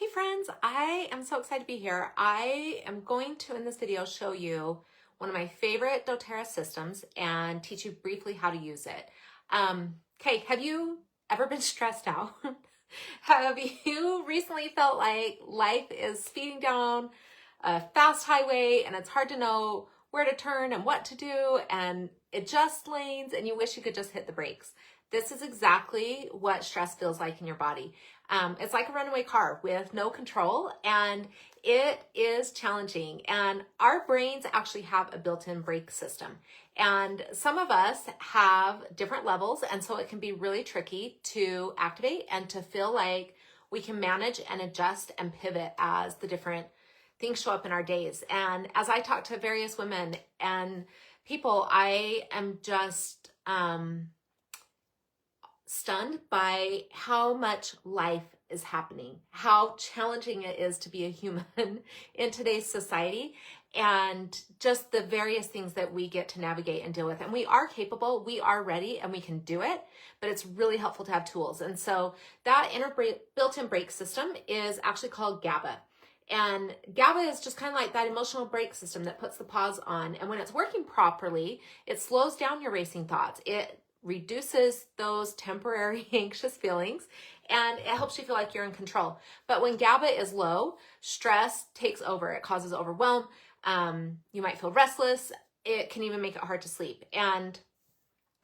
Hey friends, I am so excited to be here. I am going to, in this video, show you one of my favorite doTERRA systems and teach you briefly how to use it. Okay, have you ever been stressed out? Have you recently felt like life is speeding down a fast highway and it's hard to know where to turn and what to do, and it just lanes and you wish you could just hit the brakes? This is exactly what stress feels like in your body. It's like a runaway car with no control, and it is challenging. And our brains actually have a built-in brake system. And some of us have different levels, and so it can be really tricky to activate and to feel like we can manage and adjust and pivot as the different things show up in our days. And as I talk to various women and people, I am just stunned by how much life is happening, how challenging it is to be a human in today's society, and just the various things that we get to navigate and deal with. And we are capable, we are ready, and we can do it, but it's really helpful to have tools. And so that built-in brake system is actually called GABA. And GABA is just kind of like that emotional brake system that puts the pause on. And when it's working properly, it slows down your racing thoughts. It reduces those temporary anxious feelings, and it helps you feel like you're in control. But when GABA is low, stress takes over. It causes overwhelm. You might feel restless. It can even make it hard to sleep. And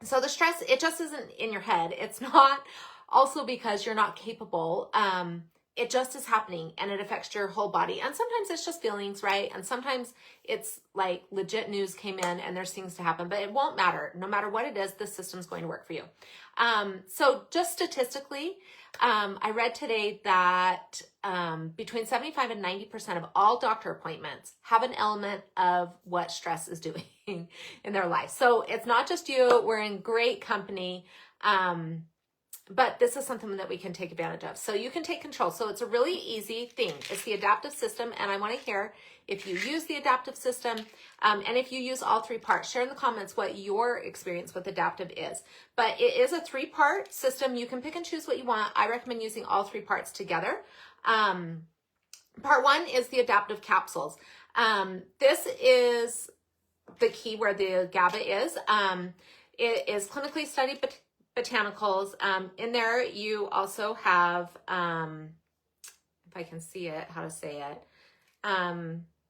so the stress, it just isn't in your head. It's not also because you're not capable. It just is happening, and it affects your whole body. And sometimes it's just feelings, right? And sometimes it's like legit news came in and there's things to happen, but it won't matter. No matter what it is, this system's going to work for you. So just statistically, I read today that between 75 and 90% of all doctor appointments have an element of what stress is doing in their life. So it's not just you. We're in great company. But this is something that we can take advantage of. So you can take control. So it's a really easy thing. It's the Adaptiv system, and I want to hear if you use the Adaptiv system, and if you use all three parts. Share in the comments what your experience with Adaptiv is. But it is a three-part system. You can pick and choose what you want. I recommend using all three parts together. Part one is the Adaptiv Capsules. This is the key where the GABA is. It is clinically studied botanicals. In there, you also have, if I can see it, how to say it.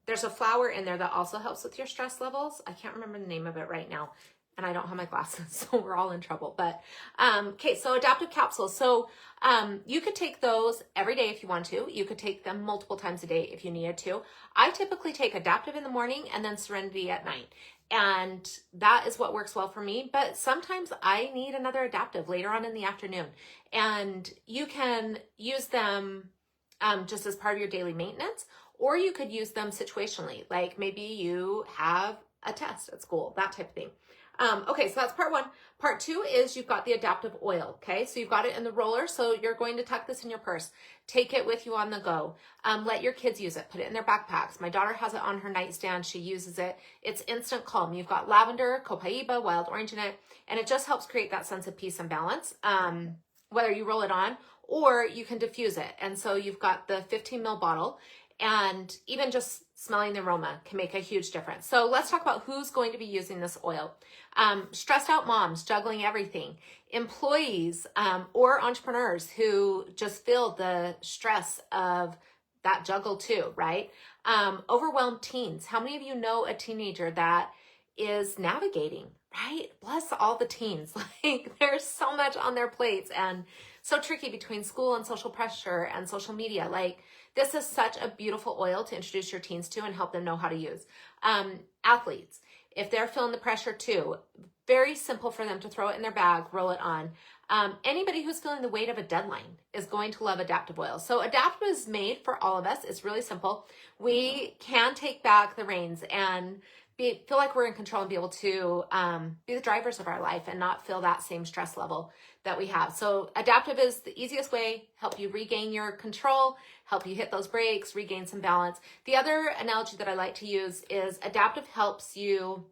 There's a flower in there that also helps with your stress levels. I can't remember the name of it right now, and I don't have my glasses, so we're all in trouble. But okay, so Adaptiv Capsules. So you could take those every day if you want to. You could take them multiple times a day if you needed to. I typically take Adaptiv in the morning and then Serenity at night. And that is what works well for me. But sometimes I need another Adaptiv later on in the afternoon. And you can use them just as part of your daily maintenance, or you could use them situationally. Like maybe you have a test at school, that type of thing. Okay, so that's part one. Part two is you've got the Adaptiv oil, okay? So you've got it in the roller, so you're going to tuck this in your purse. Take it with you on the go. Let your kids use it. Put it in their backpacks. My daughter has it on her nightstand. She uses it. It's instant calm. You've got lavender, copaiba, wild orange in it, and it just helps create that sense of peace and balance, whether you roll it on or you can diffuse it. And so you've got the 15 ml bottle, and even just smelling the aroma can make a huge difference. So let's talk about who's going to be using this oil. Stressed out moms juggling everything, employees or entrepreneurs who just feel the stress of that juggle too, right? Overwhelmed teens. How many of you know a teenager that is navigating, right? Bless all the teens. Like there's so much on their plates and so tricky between school and social pressure and social media. Like this is such a beautiful oil to introduce your teens to and help them know how to use. Athletes, if they're feeling the pressure too, very simple for them to throw it in their bag, roll it on. Anybody who's feeling the weight of a deadline is going to love Adaptiv oil. So Adaptiv is made for all of us. It's really simple. We can take back the reins and feel like we're in control and be able to be the drivers of our life and not feel that same stress level that we have. So Adaptiv is the easiest way, help you regain your control, help you hit those brakes, regain some balance. The other analogy that I like to use is Adaptiv helps you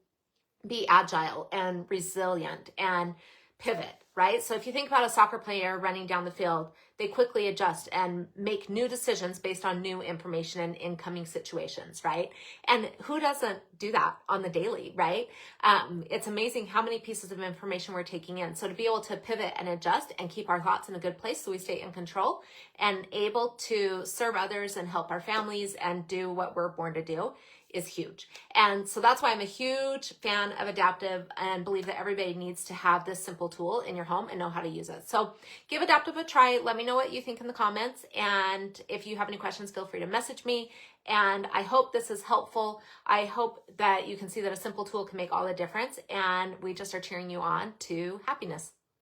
be agile and resilient and pivot, right? So if you think about a soccer player running down the field, they quickly adjust and make new decisions based on new information and incoming situations, right? And who doesn't do that on the daily, right? It's amazing how many pieces of information we're taking in. So to be able to pivot and adjust and keep our thoughts in a good place so we stay in control and able to serve others and help our families and do what we're born to do is huge. And so that's why I'm a huge fan of Adaptiv and believe that everybody needs to have this simple tool in your home and know how to use it. So give Adaptiv a try. Let me know what you think in the comments. And if you have any questions, feel free to message me. And I hope this is helpful. I hope that you can see that a simple tool can make all the difference. And we just are cheering you on to happiness.